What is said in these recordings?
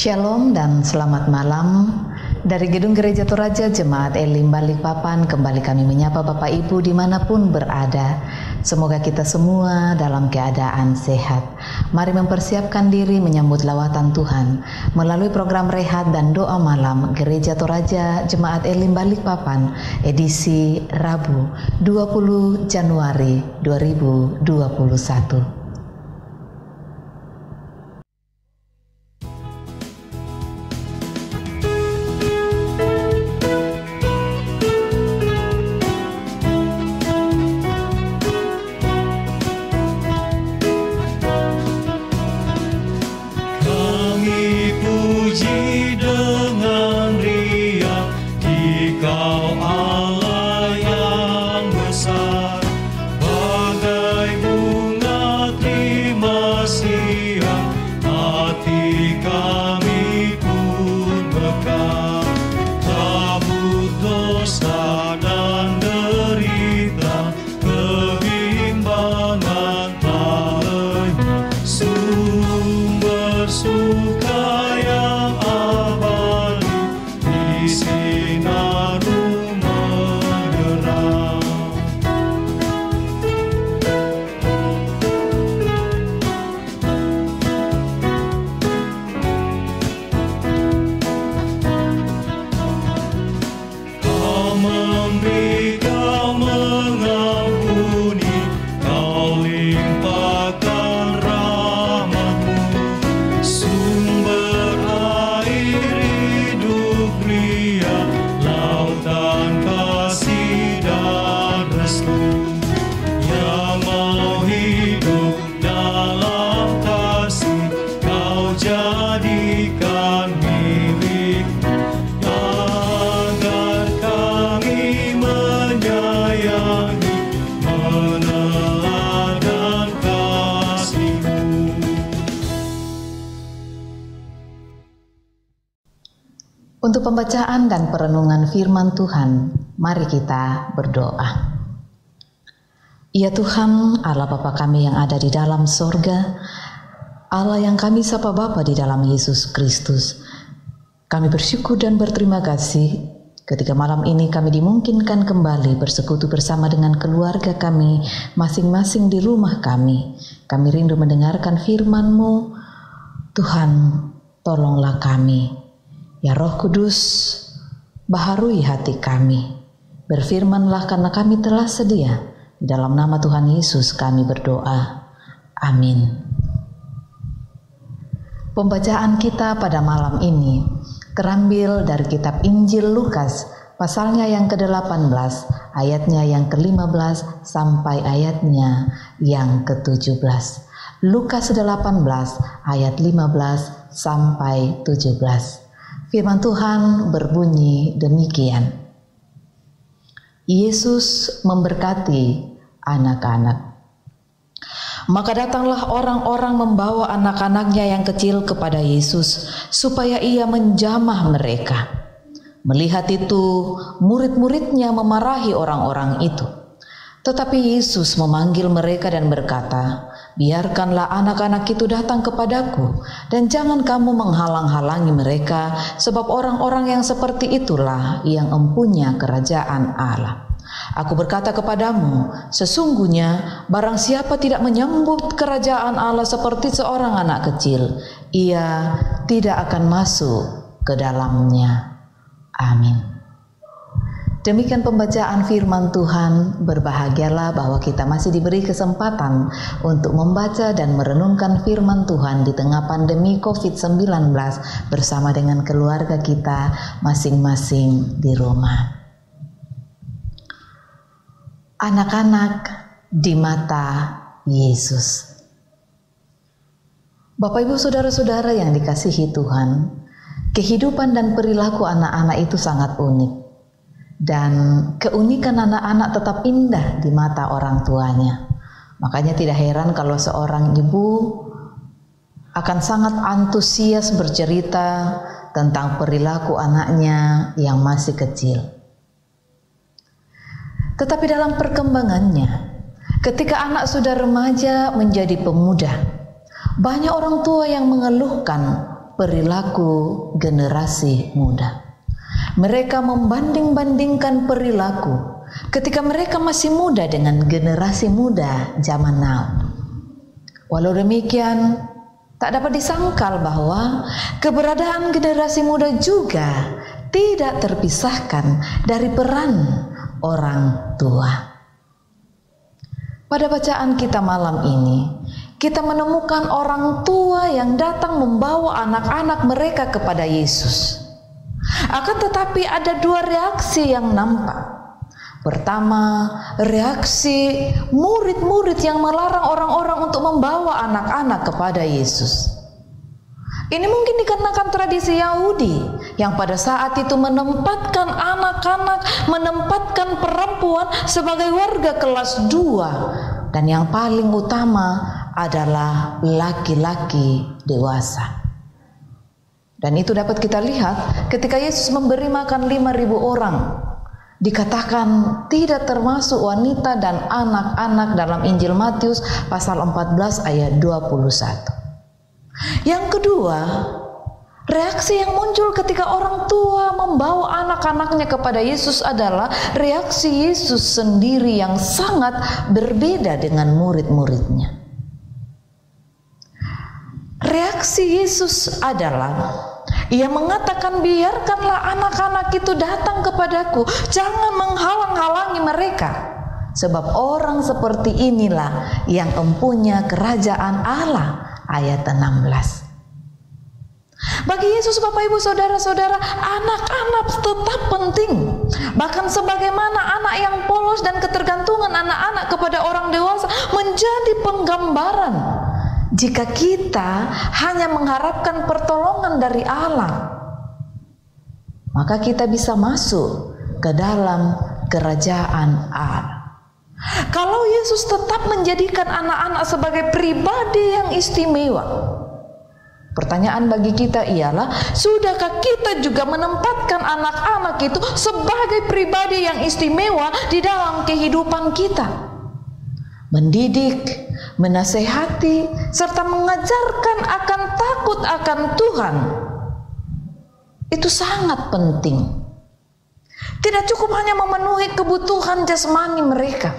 Shalom dan selamat malam. Dari Gedung Gereja Toraja Jemaat Elim Balikpapan, kembali kami menyapa Bapak Ibu dimanapun berada. Semoga kita semua dalam keadaan sehat. Mari mempersiapkan diri menyambut lawatan Tuhan melalui program Rehat dan Doa Malam Gereja Toraja Jemaat Elim Balikpapan edisi Rabu 20 Januari 2021. Untuk pembacaan dan perenungan firman Tuhan, mari kita berdoa. Ya Tuhan, Allah Bapa kami yang ada di dalam sorga, Allah yang kami sapa Bapa di dalam Yesus Kristus, kami bersyukur dan berterima kasih ketika malam ini kami dimungkinkan kembali bersekutu bersama dengan keluarga kami, masing-masing di rumah kami. Kami rindu mendengarkan firman-Mu. Tuhan, tolonglah kami. Ya Roh Kudus, baharui hati kami. Berfirmanlah karena kami telah sedia. Di dalam nama Tuhan Yesus kami berdoa. Amin. Pembacaan kita pada malam ini terambil dari kitab Injil Lukas, pasalnya yang ke-18, ayatnya yang ke-15 sampai ayatnya yang ke-17. Lukas 18 ayat 15 sampai 17. Firman Tuhan berbunyi demikian. Yesus memberkati anak-anak. Maka datanglah orang-orang membawa anak-anaknya yang kecil kepada Yesus, supaya ia menjamah mereka. Melihat itu, murid-muridnya memarahi orang-orang itu. Tetapi Yesus memanggil mereka dan berkata, "Biarkanlah anak-anak itu datang kepadaku, dan jangan kamu menghalang-halangi mereka, sebab orang-orang yang seperti itulah yang empunya kerajaan Allah. Aku berkata kepadamu, sesungguhnya barang siapa tidak menyambut kerajaan Allah seperti seorang anak kecil, ia tidak akan masuk ke dalamnya." Amin. Demikian pembacaan firman Tuhan. Berbahagialah bahwa kita masih diberi kesempatan untuk membaca dan merenungkan firman Tuhan di tengah pandemi COVID-19 bersama dengan keluarga kita masing-masing di rumah. Anak-anak di mata Yesus. Bapak Ibu Saudara-saudara yang dikasihi Tuhan, kehidupan dan perilaku anak-anak itu sangat unik. Dan keunikan anak-anak tetap indah di mata orang tuanya. Makanya tidak heran kalau seorang ibu akan sangat antusias bercerita tentang perilaku anaknya yang masih kecil. Tetapi dalam perkembangannya, ketika anak sudah remaja menjadi pemuda, banyak orang tua yang mengeluhkan perilaku generasi muda. Mereka membanding-bandingkan perilaku ketika mereka masih muda dengan generasi muda zaman now. Walau demikian, tak dapat disangkal bahwa keberadaan generasi muda juga tidak terpisahkan dari peran orang tua. Pada bacaan kita malam ini, kita menemukan orang tua yang datang membawa anak-anak mereka kepada Yesus. Akan tetapi ada dua reaksi yang nampak. Pertama, reaksi murid-murid yang melarang orang-orang untuk membawa anak-anak kepada Yesus. Ini mungkin dikarenakan tradisi Yahudi yang pada saat itu menempatkan anak-anak, menempatkan perempuan sebagai warga kelas 2, dan yang paling utama adalah laki-laki dewasa. Dan itu dapat kita lihat ketika Yesus memberi makan 5.000 orang. Dikatakan tidak termasuk wanita dan anak-anak dalam Injil Matius pasal 14 ayat 21. Yang kedua, reaksi yang muncul ketika orang tua membawa anak-anaknya kepada Yesus adalah reaksi Yesus sendiri yang sangat berbeda dengan murid-muridnya. Reaksi Yesus adalah Ia mengatakan, biarkanlah anak-anak itu datang kepadaku, jangan menghalang-halangi mereka, sebab orang seperti inilah yang empunya kerajaan Allah. Ayat 16. Bagi Yesus, Bapak Ibu Saudara-saudara, anak-anak tetap penting. Bahkan sebagaimana anak yang polos dan ketergantungan anak-anak kepada orang dewasa menjadi penggambaran jika kita hanya mengharapkan pertolongan dari Allah, maka kita bisa masuk ke dalam kerajaan Allah. Kalau Yesus tetap menjadikan anak-anak sebagai pribadi yang istimewa, pertanyaan bagi kita ialah, sudahkah kita juga menempatkan anak-anak itu sebagai pribadi yang istimewa di dalam kehidupan kita? Mendidik, menasehati, serta mengajarkan akan takut akan Tuhan, itu sangat penting. Tidak cukup hanya memenuhi kebutuhan jasmani mereka,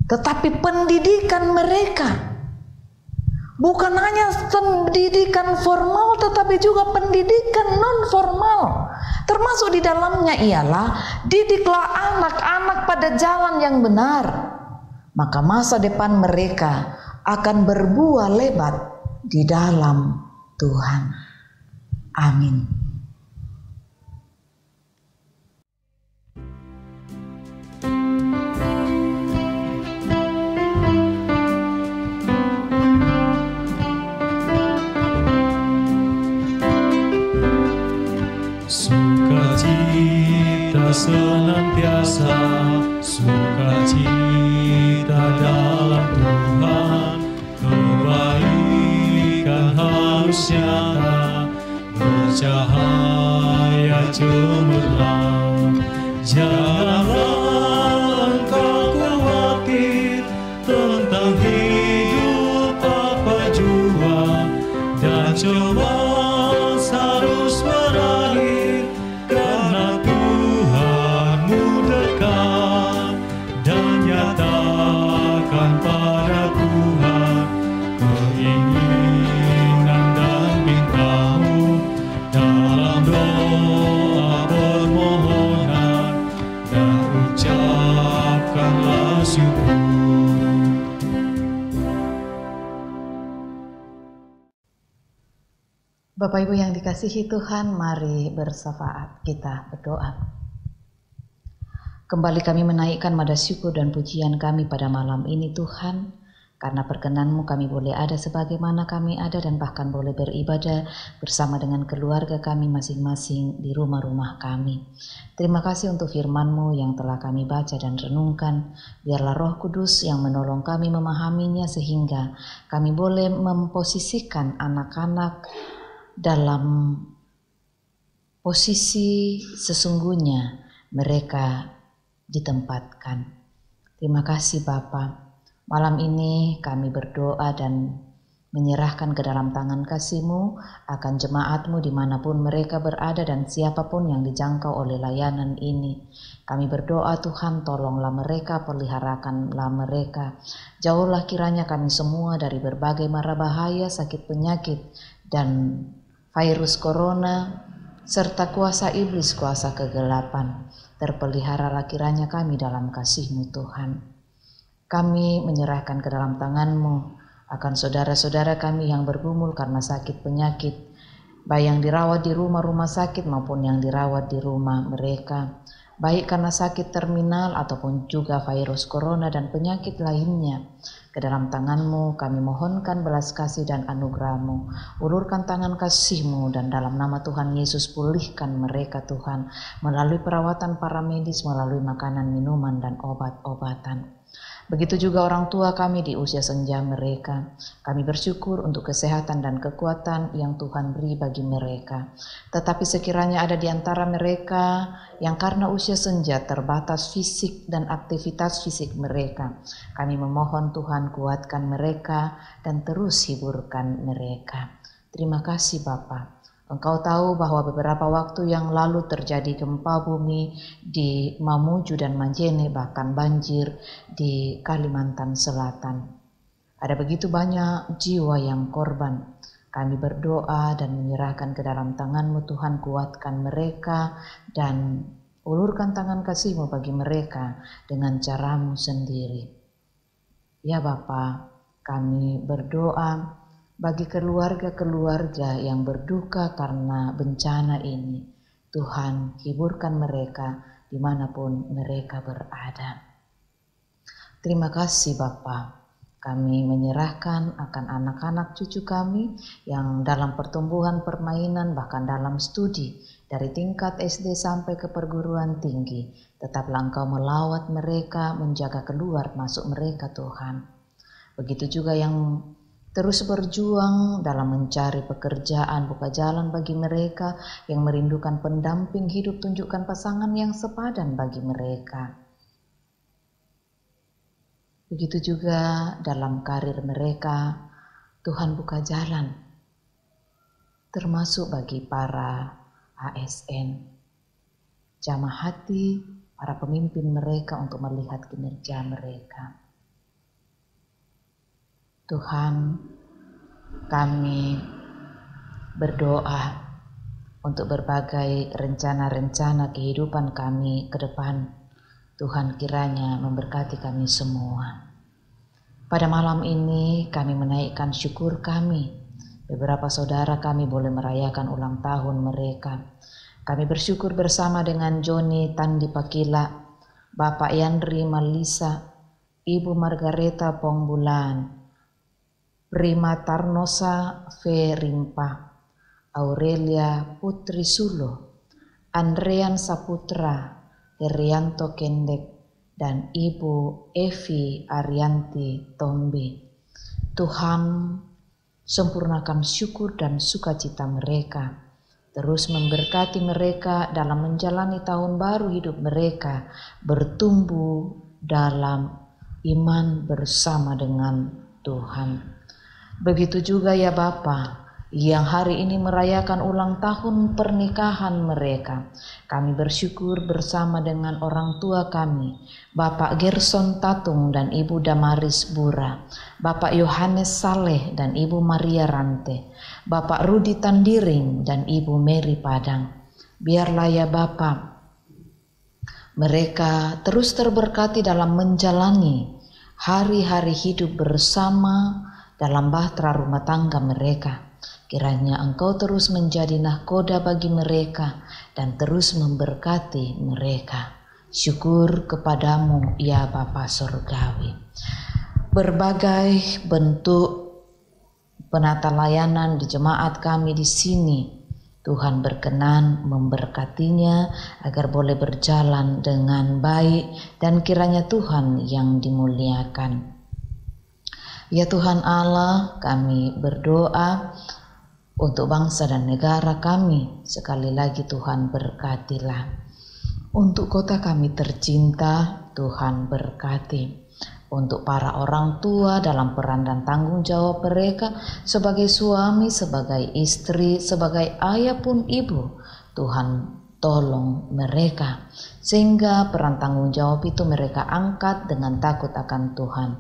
tetapi pendidikan mereka bukan hanya pendidikan formal, tetapi juga pendidikan non formal. Termasuk di dalamnya ialah, didiklah anak-anak pada jalan yang benar, maka masa depan mereka akan berbuah lebat di dalam Tuhan. Amin. Sukacita senantiasa, sukacita dalam Tuhan, kebaikan harus nyata, bercahaya cemerlang. Janganlah engkau khawatir tentang hidup apa jua, dan coba harus berakhir, karena Tuhanmu dekat, dan nyatakan pada Tuhan keinginan dan pintamu dalam doa permohonan, dan ucapkanlah syukur. Bapak Ibu yang dikasihi Tuhan, mari bersyafaat kita berdoa. Kembali kami menaikkan nada syukur dan pujian kami pada malam ini Tuhan, karena perkenan-Mu kami boleh ada sebagaimana kami ada, dan bahkan boleh beribadah bersama dengan keluarga kami masing-masing di rumah-rumah kami. Terima kasih untuk firman-Mu yang telah kami baca dan renungkan. Biarlah Roh Kudus yang menolong kami memahaminya, sehingga kami boleh memposisikan anak-anak dalam posisi sesungguhnya mereka ditempatkan. Terima kasih Bapa. Malam ini kami berdoa dan menyerahkan ke dalam tangan kasih-Mu akan jemaat-Mu dimanapun mereka berada dan siapapun yang dijangkau oleh layanan ini. Kami berdoa Tuhan, tolonglah mereka, peliharakanlah mereka. Jauhlah kiranya kami semua dari berbagai mara bahaya, sakit penyakit, dan virus corona, serta kuasa iblis, kuasa kegelapan. Terpeliharalah kiranya kami dalam kasih-Mu Tuhan. Kami menyerahkan ke dalam tangan-Mu akan saudara-saudara kami yang bergumul karena sakit penyakit, baik yang dirawat di rumah-rumah sakit maupun yang dirawat di rumah mereka, baik karena sakit terminal ataupun juga virus corona dan penyakit lainnya. Ke dalam tangan-Mu kami mohonkan belas kasih dan anugerah-Mu. Ulurkan tangan kasih-Mu dan dalam nama Tuhan Yesus pulihkan mereka Tuhan, melalui perawatan para medis, melalui makanan, minuman, dan obat-obatan. Begitu juga orang tua kami di usia senja mereka. Kami bersyukur untuk kesehatan dan kekuatan yang Tuhan beri bagi mereka. Tetapi sekiranya ada di antara mereka yang karena usia senja terbatas fisik dan aktivitas fisik mereka, kami memohon Tuhan kuatkan mereka dan terus hiburkan mereka. Terima kasih Bapa. Engkau tahu bahwa beberapa waktu yang lalu terjadi gempa bumi di Mamuju dan Majene, bahkan banjir di Kalimantan Selatan. Ada begitu banyak jiwa yang korban. Kami berdoa dan menyerahkan ke dalam tangan-Mu Tuhan, kuatkan mereka dan ulurkan tangan kasih-Mu bagi mereka dengan cara-Mu sendiri. Ya Bapa, kami berdoa bagi keluarga-keluarga yang berduka karena bencana ini. Tuhan, hiburkan mereka dimanapun mereka berada. Terima kasih Bapa. Kami menyerahkan akan anak-anak cucu kami yang dalam pertumbuhan permainan bahkan dalam studi dari tingkat SD sampai ke perguruan tinggi. Tetaplah Engkau melawat mereka, menjaga keluar masuk mereka Tuhan. Begitu juga yang terus berjuang dalam mencari pekerjaan, buka jalan bagi mereka yang merindukan pendamping hidup, tunjukkan pasangan yang sepadan bagi mereka. Begitu juga dalam karir mereka, Tuhan buka jalan, termasuk bagi para ASN. Jamah hati para pemimpin mereka untuk melihat kinerja mereka. Tuhan, kami berdoa untuk berbagai rencana-rencana kehidupan kami ke depan. Tuhan kiranya memberkati kami semua. Pada malam ini kami menaikkan syukur kami. Beberapa saudara kami boleh merayakan ulang tahun mereka. Kami bersyukur bersama dengan Joni Tandi Pakila, Bapak Yandri Malisa, Ibu Margareta Pongbulan, Prima Tarnosa Ferimpa, Aurelia Putri Sulo, Andrean Saputra, Herianto Kendek, dan Ibu Evi Arianti Tombi. Tuhan, sempurnakan syukur dan sukacita mereka. Terus memberkati mereka dalam menjalani tahun baru hidup mereka, bertumbuh dalam iman bersama dengan Tuhan. Begitu juga ya Bapa, yang hari ini merayakan ulang tahun pernikahan mereka. Kami bersyukur bersama dengan orang tua kami, Bapak Gerson Tatung dan Ibu Damaris Bura, Bapak Yohanes Saleh dan Ibu Maria Rante, Bapak Rudi Tandiring dan Ibu Mary Padang. Biarlah ya Bapa, mereka terus terberkati dalam menjalani hari-hari hidup bersama dalam bahtera rumah tangga mereka. Kiranya Engkau terus menjadi nahkoda bagi mereka dan terus memberkati mereka. Syukur kepadamu ya Bapa Surgawi. Berbagai bentuk penata layanan di jemaat kami di sini, Tuhan berkenan memberkatinya agar boleh berjalan dengan baik dan kiranya Tuhan yang dimuliakan. Ya Tuhan Allah, kami berdoa untuk bangsa dan negara kami. Sekali lagi Tuhan berkatilah. Untuk kota kami tercinta, Tuhan berkati. Untuk para orang tua dalam peran dan tanggung jawab mereka sebagai suami, sebagai istri, sebagai ayah pun ibu, Tuhan tolong mereka sehingga peran tanggung jawab itu mereka angkat dengan takut akan Tuhan.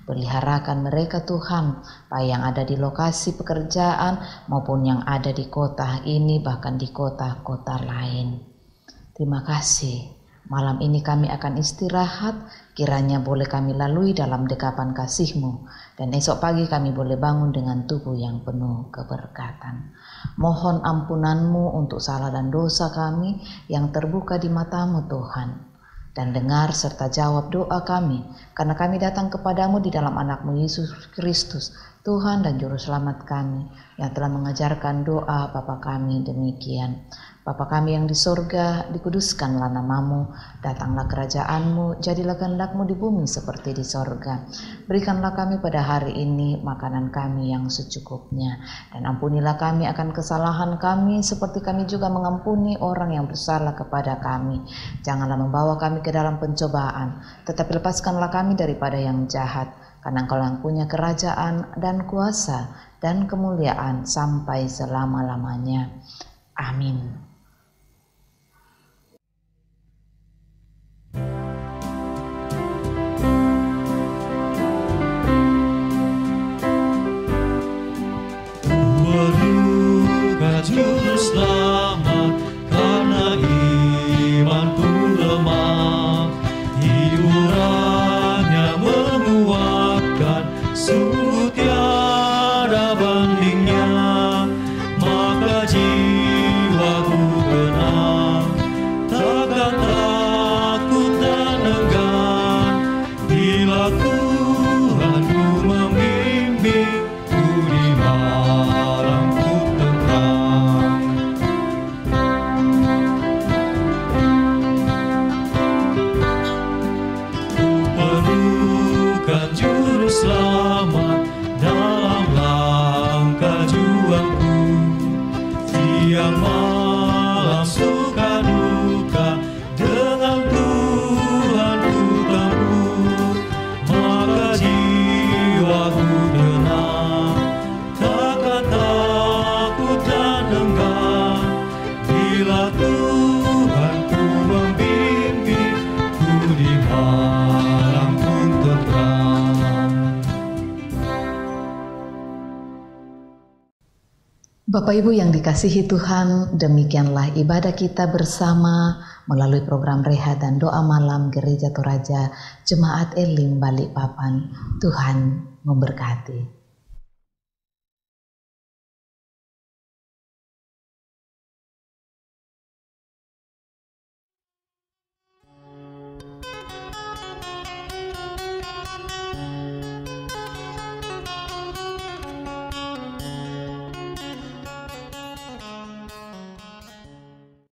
Peliharakan mereka Tuhan, baik yang ada di lokasi pekerjaan maupun yang ada di kota ini, bahkan di kota-kota lain. Terima kasih. Malam ini kami akan istirahat, kiranya boleh kami lalui dalam dekapan kasih-Mu, dan esok pagi kami boleh bangun dengan tubuh yang penuh keberkatan. Mohon ampunan-Mu untuk salah dan dosa kami yang terbuka di mata-Mu Tuhan. Dan dengar serta jawab doa kami, karena kami datang kepadamu di dalam anak-Mu Yesus Kristus, Tuhan dan Juru Selamat kami, yang telah mengajarkan doa Bapa kami demikian. Bapa kami yang di sorga, dikuduskanlah nama-Mu, datanglah kerajaan-Mu, jadilah kehendak-Mu di bumi seperti di sorga. Berikanlah kami pada hari ini makanan kami yang secukupnya, dan ampunilah kami akan kesalahan kami, seperti kami juga mengampuni orang yang bersalah kepada kami. Janganlah membawa kami ke dalam pencobaan, tetapi lepaskanlah kami daripada yang jahat, karena Engkau yang punya kerajaan dan kuasa dan kemuliaan sampai selama-lamanya. Amin. Juru selamat, karena imanku lemah, hiburannya menguatkan, sungguh tiada bandingnya. Maka jiwaku tenang, takkan takut dan enggan, bila Tuhanku membimbingku di malamku tenang. Ku perlukan Juru Selamat dalam langkah juangku, siang malam suka duka dengan Tuhan ku tempuh. Maka jiwaku tenang, takkan takut dan enggan, bila Tuhanku membimbingku di malam pun tenang. Bapak Ibu yang dikasihi Tuhan, demikianlah ibadah kita bersama melalui program Rehat dan Doa Malam Gereja Toraja Jemaat Elim Balikpapan. Tuhan memberkati.